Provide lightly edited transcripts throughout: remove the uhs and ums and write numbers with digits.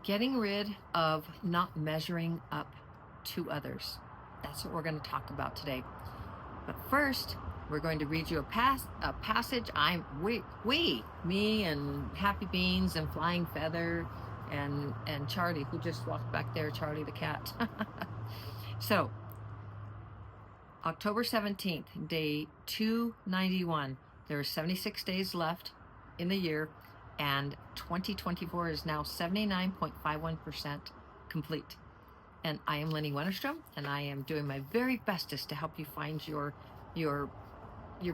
Getting rid of not measuring up to others. That's what we're going to talk about today. But first, we're going to read you a passage. Me and Happy Beans and Flying Feather and Charlie, who just walked back there, Charlie the cat. So, October 17th, day 291. There are 76 days left in the year, and 2024 is now 79.51% complete. And I am Lenny Wennerstrom, and I am doing my very bestest to help you find your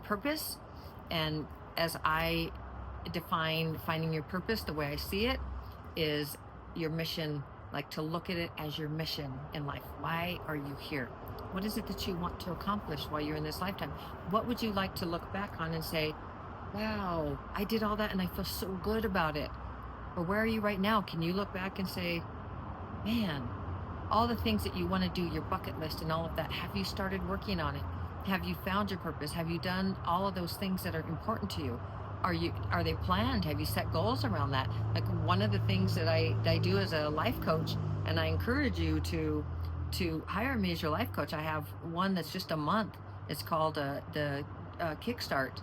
purpose. And as I define finding your purpose, the way I see it is your mission, like to look at it as your mission in life. Why are you here? What is it that you want to accomplish while you're in this lifetime? What would you like to look back on and say, wow, I did all that and I feel so good about it? Or where are you right now? Can you look back and say, man, all the things that you want to do, your bucket list and all of that, have you started working on it? Have you found your purpose? Have you done all of those things that are important to you? Are they planned? Have you set goals around that? Like one of the things that I do as a life coach, and I encourage you to hire me as your life coach. I have one that's just a month. It's called the Kickstart,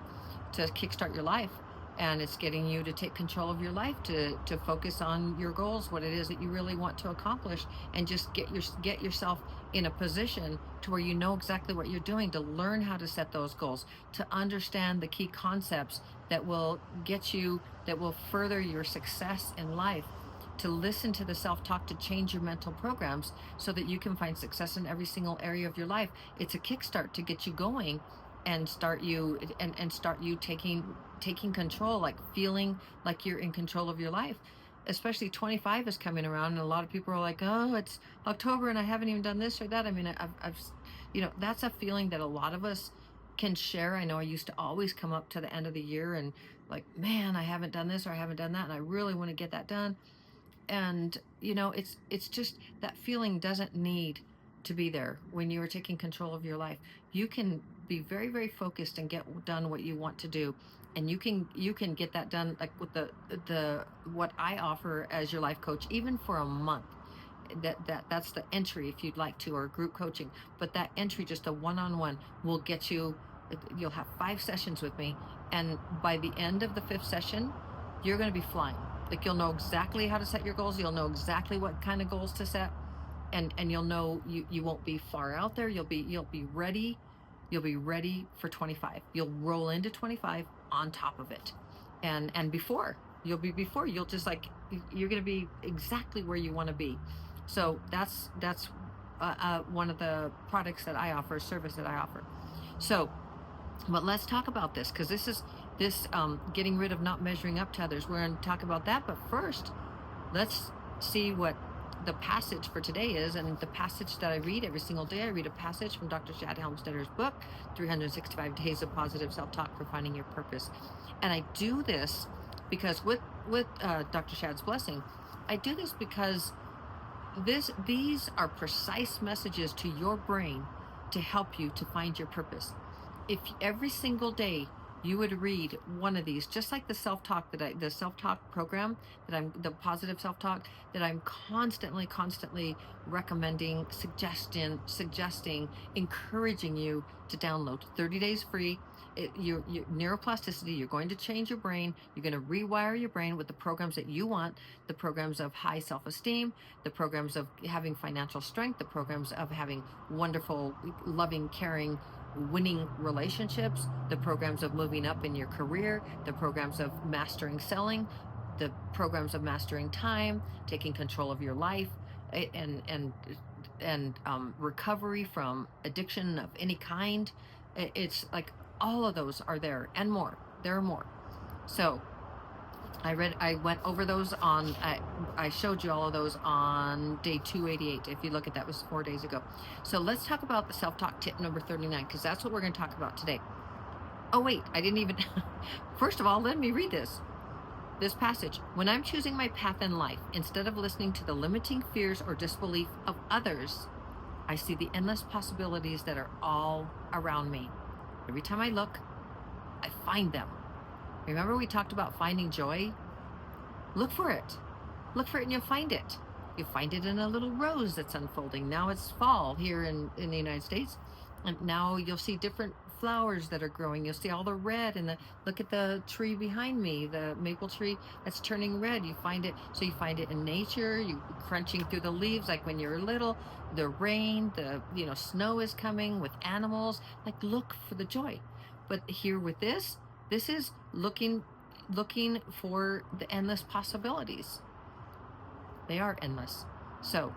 to kickstart your life. And it's getting you to take control of your life, to focus on your goals, what it is that you really want to accomplish, and just get yourself in a position to where you know exactly what you're doing, to learn how to set those goals, to understand the key concepts that will further your success in life, to listen to the self-talk, to change your mental programs so that you can find success in every single area of your life. It's a kickstart to get you going and start you taking control, like feeling like you're in control of your life. Especially 25 is coming around, and a lot of people are like, oh, it's October and I haven't even done this or that. I mean, I've that's a feeling that a lot of us can share. I know I used to always come up to the end of the year and like, man, I haven't done this or I haven't done that, and I really want to get that done. And it's just that feeling doesn't need to be there when you are taking control of your life. You can be very, very focused and get done what you want to do, and you can get that done, like with the what I offer as your life coach, even for a month. That's the entry if you'd like to, or group coaching. But that entry, just a one-on-one, will get you. You'll have 5 sessions with me, and by the end of the 5th session, you're going to be flying. Like, you'll know exactly how to set your goals. You'll know exactly what kind of goals to set, and you'll know you won't be far out there. You'll be ready. You'll be ready for 25. You'll roll into 25 on top of it, and before you'll just like, you're going to be exactly where you want to be. So that's one of the products that I offer, service that I offer. So, but let's talk about this, because this getting rid of not measuring up to others. We're going to talk about that, but first, let's see what the passage for today is. And the passage that I read every single day, I read a passage from Dr. Shad Helmstedter's book, 365 Days of Positive Self-Talk for Finding Your Purpose. And I do this because with Dr. Shad's blessing, I do this because these are precise messages to your brain to help you to find your purpose. If every single day you would read one of these, just like the self-talk the self-talk program the positive self-talk that I'm constantly recommending, suggesting, encouraging you to download. 30 days free. Your neuroplasticity, you're going to change your brain. You're going to rewire your brain with the programs that you want, the programs of high self-esteem, the programs of having financial strength, the programs of having wonderful, loving, caring, winning relationships, the programs of moving up in your career, the programs of mastering selling, the programs of mastering time, taking control of your life, and recovery from addiction of any kind. It's like all of those are there, and more. There are more. So I went over those on, I showed you all of those on day 288. If you look at that, was 4 days ago. So let's talk about the self-talk tip number 39, because that's what we're going to talk about today. Oh wait, I didn't even, first of all, let me read this passage. When I'm choosing my path in life, instead of listening to the limiting fears or disbelief of others, I see the endless possibilities that are all around me. Every time I look, I find them. Remember we talked about finding joy? Look for it. Look for it and you'll find it. You find it in a little rose that's unfolding. Now it's fall here in the United States. And now you'll see different flowers that are growing. You'll see all the red and look at the tree behind me, the maple tree that's turning red. You find it, so you find it in nature, you crunching through the leaves like when you're little, the rain, the snow is coming with animals. Like, look for the joy. But here with this is looking for the endless possibilities. They are endless. So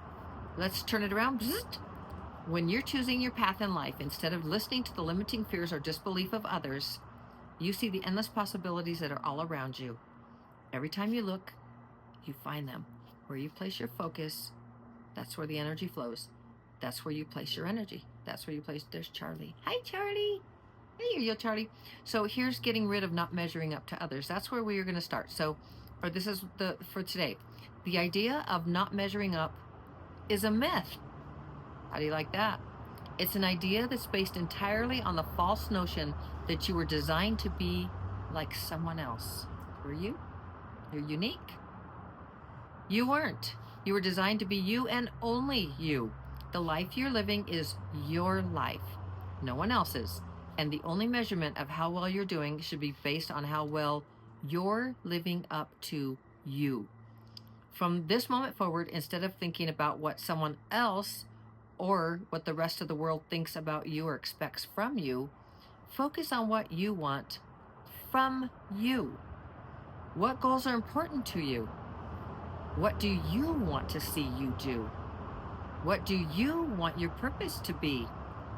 let's turn it around. When you're choosing your path in life, instead of listening to the limiting fears or disbelief of others, you see the endless possibilities that are all around you. Every time you look, you find them. Where you place your focus, that's where the energy flows. That's where you place your energy. That's where you place, there's Charlie. Hi, Charlie. Hey, you, Charlie. So here's getting rid of not measuring up to others. That's where we are going to start. So, or this is for today. The idea of not measuring up is a myth. How do you like that? It's an idea that's based entirely on the false notion that you were designed to be like someone else. Were you? You're unique. You weren't. You were designed to be you and only you. The life you're living is your life, no one else's. And the only measurement of how well you're doing should be based on how well you're living up to you. From this moment forward, instead of thinking about what someone else or what the rest of the world thinks about you or expects from you, focus on what you want from you. What goals are important to you? What do you want to see you do? What do you want your purpose to be?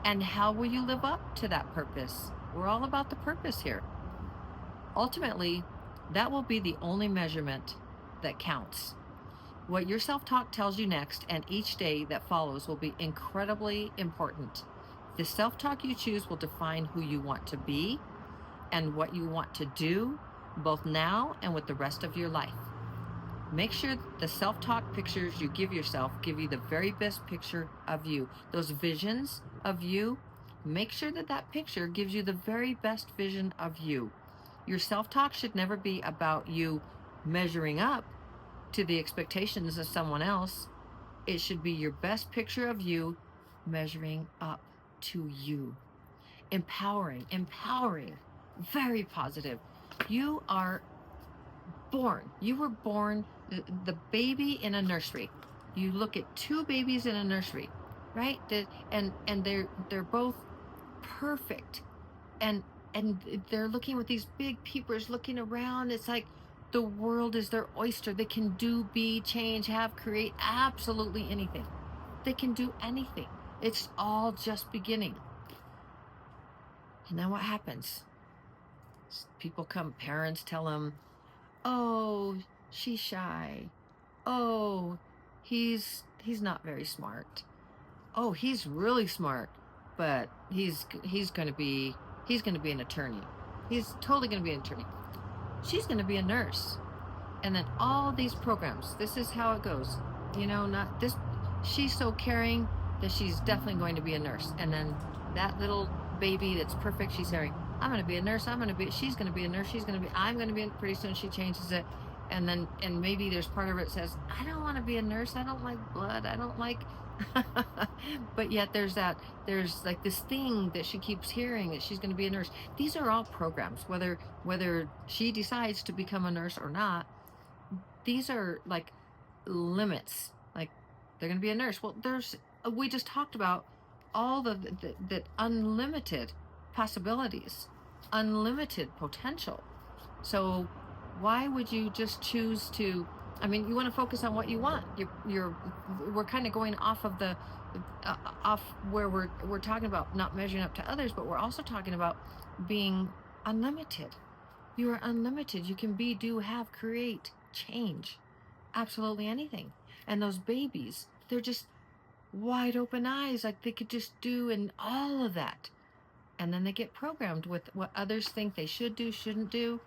And how will you live up to that purpose? We're all about the purpose here. Ultimately, that will be the only measurement that counts. What your self-talk tells you next and each day that follows will be incredibly important. The self-talk you choose will define who you want to be and what you want to do, both now and with the rest of your life. Make sure the self-talk pictures you give yourself give you the very best picture of you. Those visions of you, make sure that picture gives you the very best vision of you. Your self-talk should never be about you measuring up to the expectations of someone else. It should be your best picture of you measuring up to you. Empowering, very positive. You are born. You were born the baby in a nursery. You look at two babies in a nursery, right? And they're both perfect, and they're looking with these big peepers looking around. It's like the world is their oyster. They can do, be, change, have, create absolutely anything. They can do anything. It's all just beginning. And then what happens? People come, parents tell them, oh, she's shy. Oh, he's not very smart. Oh, he's really smart, but he's going to be an attorney. He's totally going to be an attorney. She's going to be a nurse. And then all these programs, this is how it goes. Not this, she's so caring that she's definitely going to be a nurse. And then that little baby that's perfect, she's hearing, I'm going to be a nurse, she's going to be a nurse, I'm going to be, pretty soon she changes it. And maybe there's part of it that says, I don't want to be a nurse, I don't like blood, I don't like, but yet there's like this thing that she keeps hearing that she's going to be a nurse. These are all programs, whether she decides to become a nurse or not. These are like limits, like they're going to be a nurse. Well, we just talked about all the unlimited possibilities, unlimited potential. So why would you just choose to, you want to focus on what you want. We're kind of going off of off where we're talking about not measuring up to others, but we're also talking about being unlimited. You are unlimited. You can be, do, have, create, change, absolutely anything. And those babies, they're just wide open eyes, like they could just do, and all of that. And then they get programmed with what others think they should do, shouldn't do.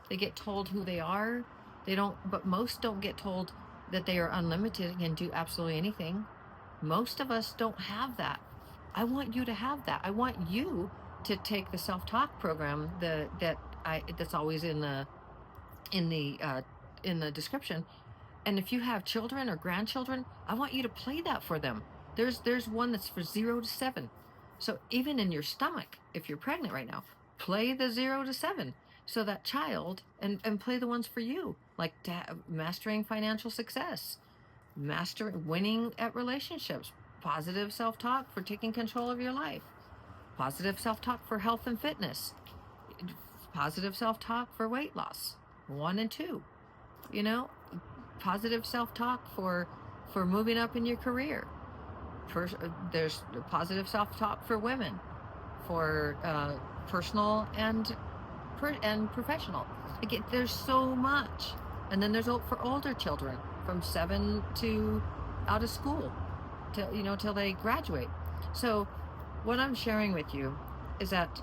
They get told who they are. But most don't get told that they are unlimited and can do absolutely anything. Most of us don't have that. I want you to have that. I want you to take the self-talk program that's always in the description, And if you have children or grandchildren, I want you to play that for them. There's one that's for 0 to 7. So even in your stomach, if you're pregnant right now, play the 0 to 7. So that child, and play the ones for you, like mastering financial success, winning at relationships, positive self-talk for taking control of your life, positive self-talk for health and fitness, positive self-talk for weight loss, 1 and 2, you know, positive self-talk for moving up in your career. There's positive self-talk for women, for personal and professional. Again, there's so much. And then there's for older children from 7 to out of school till they graduate. So what I'm sharing with you is that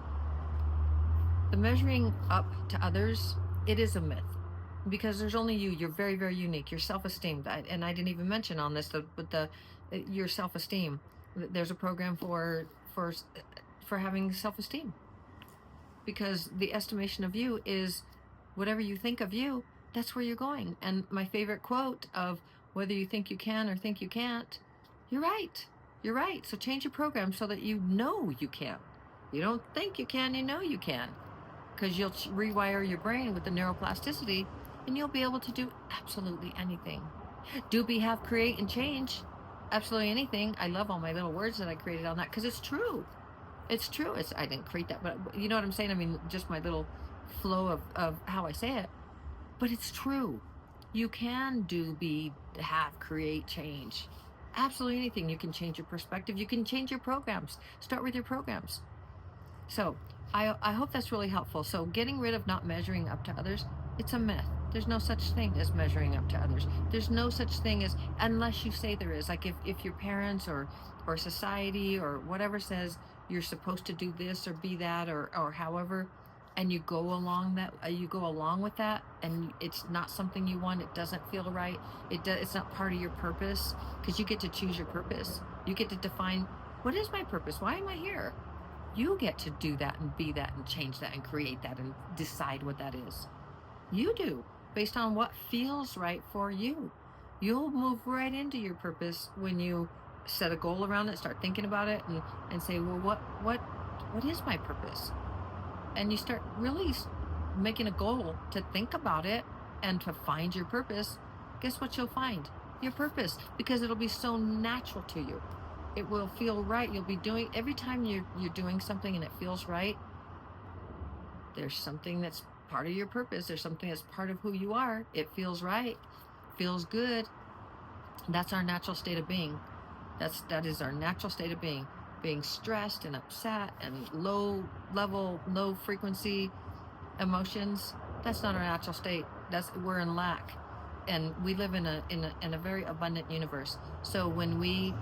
the measuring up to others, it is a myth, because there's only you. You're very, very unique. Your self-esteem, and I didn't even mention on this, but your self-esteem. There's a program for having self-esteem, because the estimation of you is whatever you think of you. That's where you're going. And my favorite quote of whether you think you can or think you can't, you're right. You're right. So change your program so that you know you can. You don't think you can, you know you can, because you'll rewire your brain with the neuroplasticity, and you'll be able to do absolutely anything. Do, be, have, create, and change. Absolutely anything. I love all my little words that I created on that, because it's true. It's true. I didn't create that, but you know what I'm saying? I mean, just my little flow of how I say it. But it's true. You can do, be, have, create, change. Absolutely anything. You can change your perspective. You can change your programs. Start with your programs. So I hope that's really helpful. So getting rid of not measuring up to others, it's a myth. There's no such thing as measuring up to others. There's no such thing as, unless you say there is. Like if your parents or society or whatever says you're supposed to do this or be that or however, and you go along with that, and it's not something you want, it doesn't feel right, it's not part of your purpose, because you get to choose your purpose. You get to define, what is my purpose? Why am I here? You get to do that and be that and change that and create that and decide what that is. You do, based on what feels right for you. You'll move right into your purpose when you set a goal around it, start thinking about it, and say, well, what is my purpose? And you start really making a goal to think about it and to find your purpose. Guess what you'll find? Your purpose, because it'll be so natural to you. It will feel right. You'll be doing, every time you're doing something and it feels right, there's something that's part of your purpose. There's something that's part of who you are. It feels right, feels good. That's our natural state of being. That is our natural state of being. Being stressed and upset and low level, low frequency emotions, that's not our natural state. We're in lack. And we live in a very abundant universe. So when we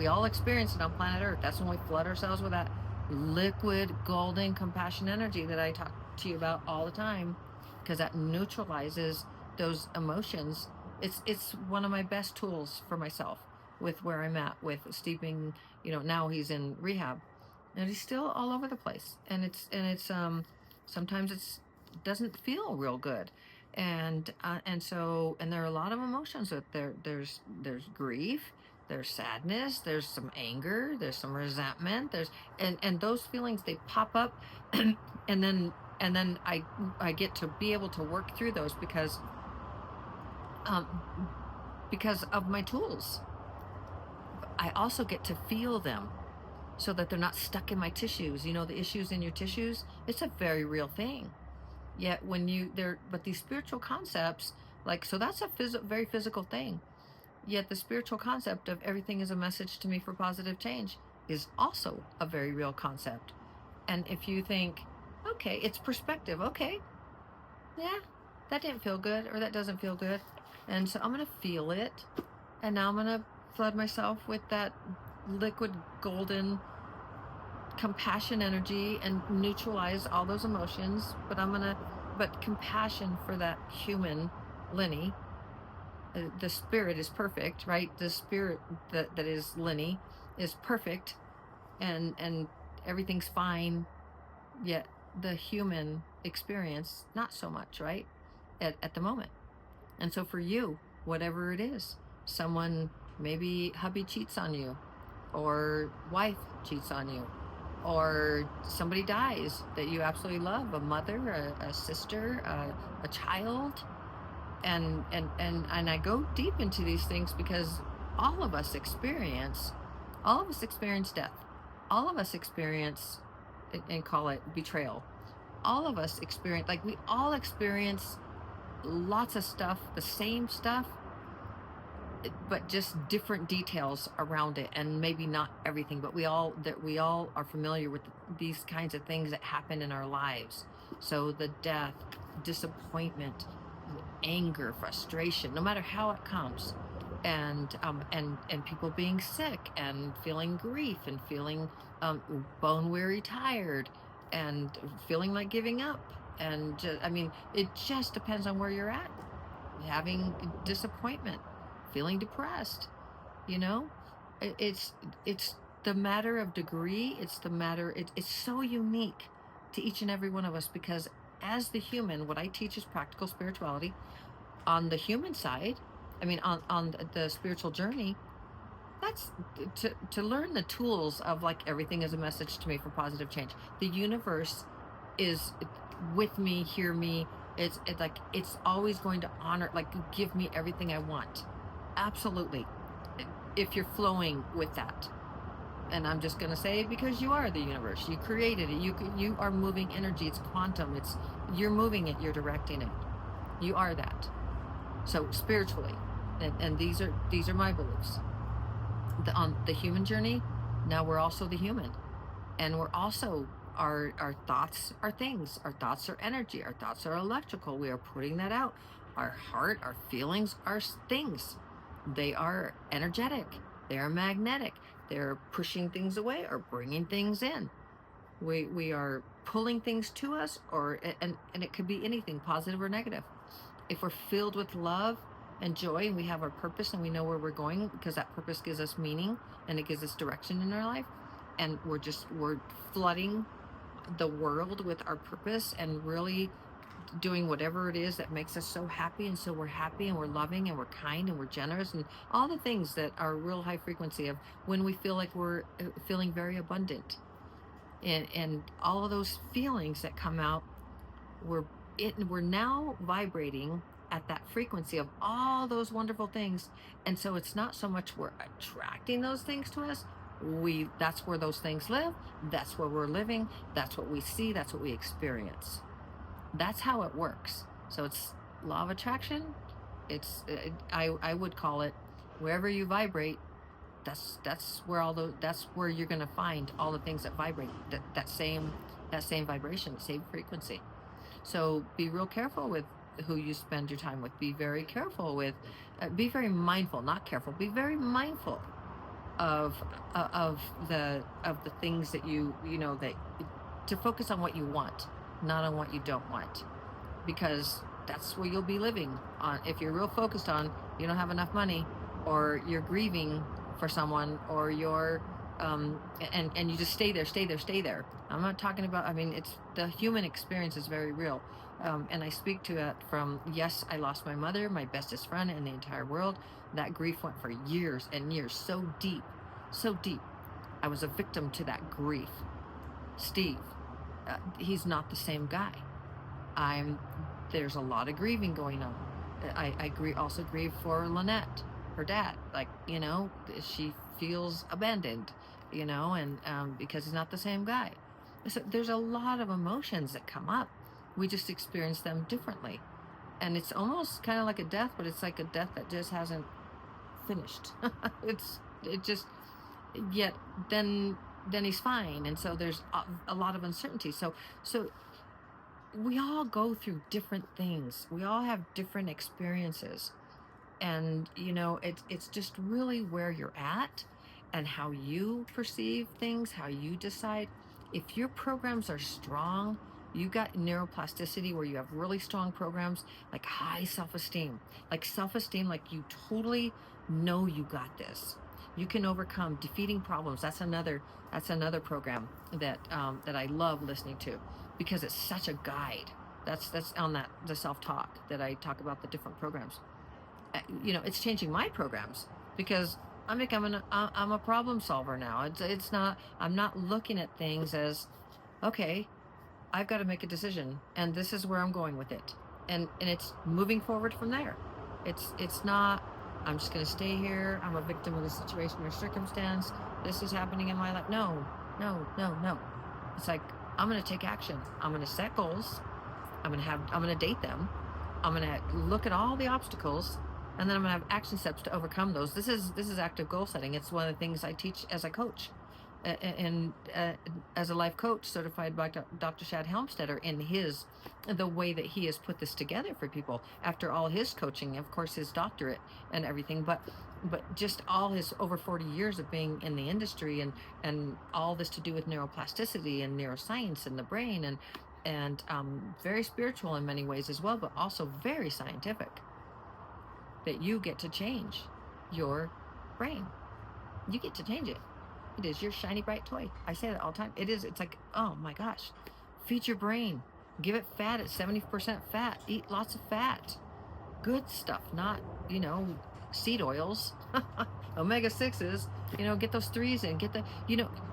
all experience it on planet Earth, that's when we flood ourselves with that liquid, golden, compassion energy that I talk to you about all the time, because that neutralizes those emotions. It's one of my best tools for myself with where I'm at with Stephen. Now he's in rehab, and he's still all over the place. And it's sometimes it doesn't feel real good. And there are a lot of emotions that there's grief, there's sadness, there's some anger, there's some resentment, and those feelings, they pop up, and then I get to be able to work through those because of my tools. I also get to feel them so that they're not stuck in my tissues. The issues in your tissues, it's a very real thing. Yet but these spiritual concepts, so that's a very physical thing. Yet the spiritual concept of everything is a message to me for positive change is also a very real concept. And if you think, okay, it's perspective, okay, yeah, that didn't feel good, or that doesn't feel good, and so I'm gonna feel it, and now I'm gonna flood myself with that liquid golden compassion energy and neutralize all those emotions. But compassion for that human Lenny. The spirit is perfect, right? The spirit that is Lenny is perfect, and everything's fine. Yet the human experience, not so much, right? At the moment. And so for you, whatever it is. Someone, maybe hubby cheats on you, or wife cheats on you, or somebody dies that you absolutely love, a mother, a sister, a child. And I go deep into these things because all of us experience all of us experience death. All of us experience, and call it betrayal. All of us experience, like, we all experience lots of stuff, the same stuff, but just different details around it, and maybe not everything, but we all are familiar with these kinds of things that happen in our lives. So the death, disappointment, anger, frustration, no matter how it comes, and people being sick and feeling grief and feeling bone weary, tired, and feeling like giving up. And I mean, it just depends on where you're at. Having disappointment, feeling depressed, you know, it's the matter of degree. It's the matter. It's so unique to each and every one of us, because as the human, what I teach is practical spirituality. On the human side, I mean, on the spiritual journey, that's to learn the tools of, like, everything is a message to me for positive change. The universe is with me, hear me. It's like it's always going to honor, like, give me everything I want. Absolutely, if you're flowing with that. And I'm just going to say, because you are the universe, you created it, you are moving energy. It's quantum. It's You're moving it, you're directing it, you are that. So spiritually, and these are my beliefs. On the human journey, now we're also the human, and we're also, our thoughts are things, our thoughts are energy, our thoughts are electrical. We are putting that out. Our heart, our feelings are things. They are energetic, they are magnetic, they're pushing things away or bringing things in. We are pulling things to us, or and it could be anything, positive or negative. If we're filled with love and joy, and we have our purpose, and we know where we're going, because that purpose gives us meaning and it gives us direction in our life, and we're flooding the world with our purpose, and really doing whatever it is that makes us so happy, and so we're happy, and we're loving, and we're kind, and we're generous, and all the things that are real high frequency of when we feel like we're feeling very abundant, and all of those feelings that come out, we're now vibrating at that frequency of all those wonderful things. And so it's not so much we're attracting those things to us, that's where those things live, that's where we're living, that's what we see, that's what we experience. That's how it works. So it's law of attraction. It's I would call it, wherever you vibrate, that's where you're going to find all the things that vibrate that same vibration, same frequency. So be real careful with who you spend your time with. Be very careful with, be very mindful, not careful. Be very mindful of the things that you know, that to focus on what you want, not on what you don't want, because that's where you'll be living on. If you're real focused on, you don't have enough money, or you're grieving for someone, or you're and you just stay there. I'm not talking about, I mean, it's the human experience is very real. And I speak to it from, yes, I lost my mother, my bestest friend in the entire world. That grief went for years and years, so deep, so deep. I was a victim to that grief. Steve, he's not the same guy. There's a lot of grieving going on. I also grieve for Lynette, her dad. Like, you know, she feels abandoned, you know, and because he's not the same guy. So there's a lot of emotions that come up. We just experience them differently. And it's almost kind of like a death, but it's like a death that just hasn't finished. Yet then he's fine. And so there's a lot of uncertainty. So we all go through different things. We all have different experiences. And, you know, it's just really where you're at and how you perceive things, how you decide. If your programs are strong, you got neuroplasticity, where you have really strong programs, like high self-esteem, like you totally know you got this. You can overcome, defeating problems. That's another program that I love listening to, because it's such a guide. That's on the self-talk that I talk about, the different programs. it's changing my programs because I'm a problem solver now. It's not, I'm not looking at things as, okay, I've got to make a decision and this is where I'm going with it. And it's moving forward from there. It's not, I'm just going to stay here. I'm a victim of the situation or circumstance. This is happening in my life. No, no, no, no. It's like, I'm going to take action. I'm going to set goals. I'm going to date them. I'm going to look at all the obstacles, and then I'm going to have action steps to overcome those. This is active goal setting. It's one of the things I teach as a coach, and as a life coach certified by Dr. Shad Helmstetter, in the way that he has put this together for people after all his coaching, of course, his doctorate and everything, but just all his over 40 years of being in the industry, and all this to do with neuroplasticity and neuroscience and the brain, and very spiritual in many ways as well, but also very scientific, that you get to change your brain. You get to change it. It is your shiny bright toy. I say that all the time. It's like, oh my gosh, feed your brain. Give it fat at 70% fat. Eat lots of fat. Good stuff, not, seed oils, omega-6s, get those 3s in,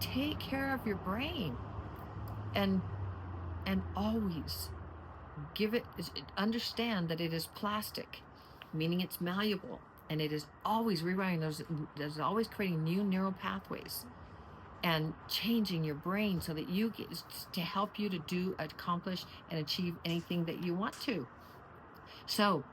take care of your brain. And always understand that it is plastic, meaning it's malleable, and it is always rewiring there's always creating new neural pathways and changing your brain so that you get to help you to accomplish and achieve anything that you want to. So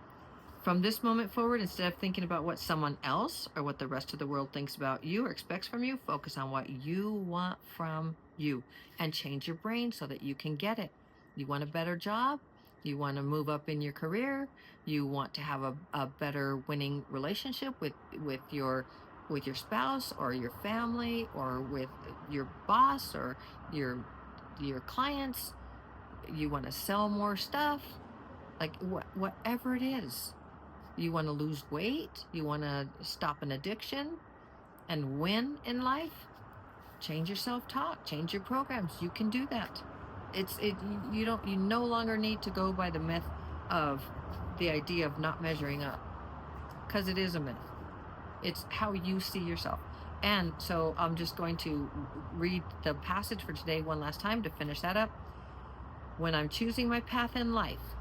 from this moment forward, instead of thinking about what someone else or what the rest of the world thinks about you or expects from you, focus on what you want from you and change your brain so that you can get it. You want a better job? You want to move up in your career? You want to have a better winning relationship with your spouse or your family or with your boss or your clients? You want to sell more stuff? Like whatever it is. You want to lose weight? You want to stop an addiction and win in life? Change your self-talk, change your programs. You can do that. You no longer need to go by the myth of the idea of not measuring up, because it is a myth. It's how you see yourself. And so I'm just going to read the passage for today one last time to finish that up. When I'm choosing my path in life,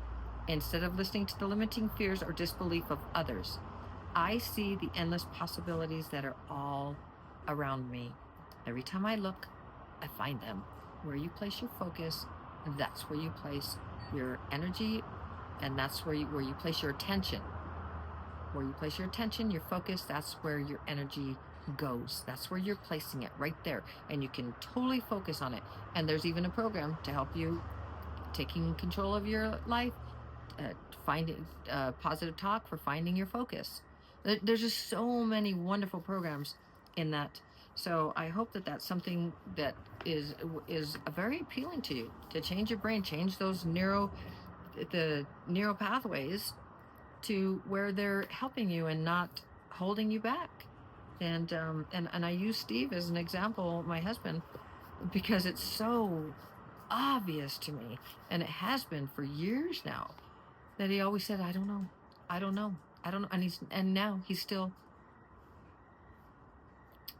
instead of listening to the limiting fears or disbelief of others, I see the endless possibilities that are all around me. Every time I look, I find them. Where you place your focus, that's where you place your energy, and that's where you place your attention. Where you place your attention, your focus, that's where your energy goes. That's where you're placing it, right there. And you can totally focus on it. And there's even a program to help you taking control of your life, finding positive talk for finding your focus. There's just so many wonderful programs in that. So I hope that that's something that is very appealing to you, to change your brain, change those the neural pathways to where they're helping you and not holding you back. And I use Steve as an example, my husband, because it's so obvious to me, and it has been for years now, that he always said, I don't know, and now he's still,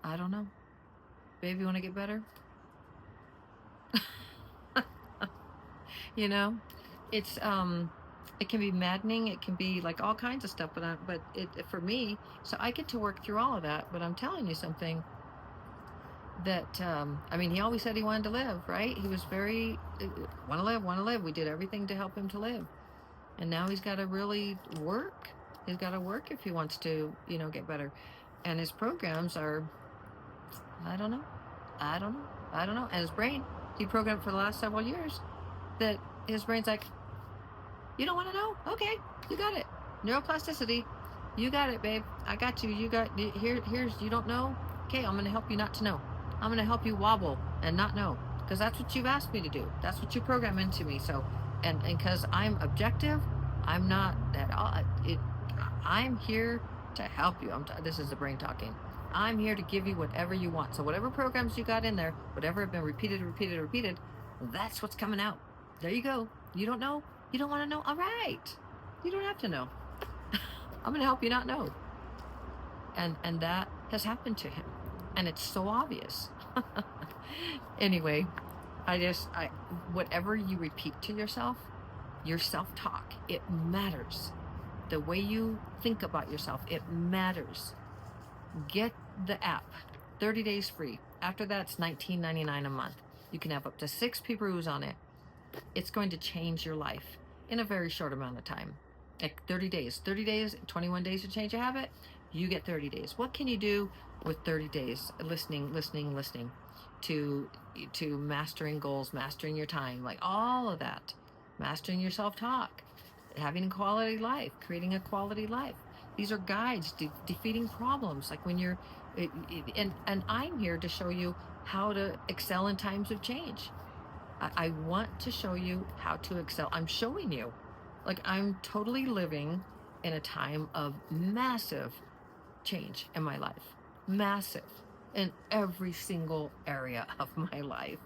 I don't know. Baby, want to get better? It's it can be maddening. It can be like all kinds of stuff. But for me, so I get to work through all of that. But I'm telling you something that he always said he wanted to live, right? He was very want to live. We did everything to help him to live, and now he's got to really work. He's got to work if he wants to, get better. And his programs are, I don't know. And his brain, he programmed for the last several years that his brain's like, you don't want to know? Okay, you got it. Neuroplasticity, you got it, babe. I got you. You got here's you don't know. Okay, I'm gonna help you not to know. I'm gonna help you wobble and not know, because that's what you've asked me to do. That's what you program into me. So, and because I'm objective, I'm not at all. I'm here to help you. This is the brain talking. I'm here to give you whatever you want. So whatever programs you got in there, whatever have been repeated, that's what's coming out. There you go. You don't know? You don't want to know? All right. You don't have to know. I'm going to help you not know. And that has happened to him. And it's so obvious. Anyway, whatever you repeat to yourself, your self-talk, it matters. The way you think about yourself, it matters. Get the app, 30 days free. After that, it's $19.99 a month. You can have up to 6 people on it. It's going to change your life in a very short amount of time. Like 30 days, 21 days to change a habit. You get 30 days. What can you do with 30 days? Listening to mastering goals, mastering your time, like all of that, mastering your self-talk, having a quality life, creating a quality life. These are guides to defeating problems. Like when you're, and I'm here to show you how to excel in times of change. I want to show you how to excel. I'm showing you, like I'm totally living in a time of massive change in my life, massive, in every single area of my life.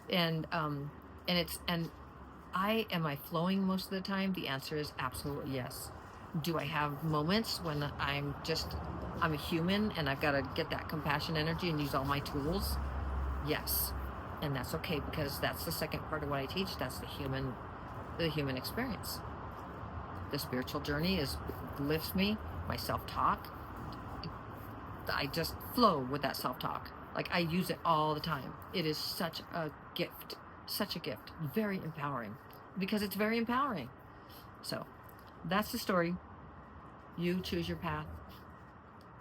And am I flowing most of the time? The answer is absolutely yes. Do I have moments when I'm a human and I've got to get that compassion energy and use all my tools? Yes. And that's okay, because that's the second part of what I teach. That's the human experience. The spiritual journey lifts me, my self-talk. I just flow with that self-talk. Like I use it all the time. It is such a gift, very empowering, because it's very empowering. So that's the story. You choose your path.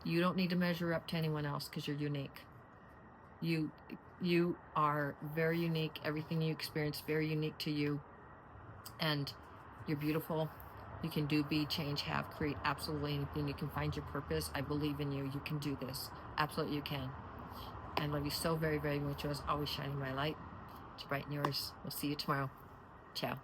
You don't need to measure up to anyone else, because you're unique. You are very unique. Everything you experience, very unique to you. And you're beautiful. You can do, be, change, have, create absolutely anything. You can find your purpose. I believe in you. You can do this. Absolutely you can. I love you so very, very much. As always, shining my light to brighten yours. We'll see you tomorrow. Ciao.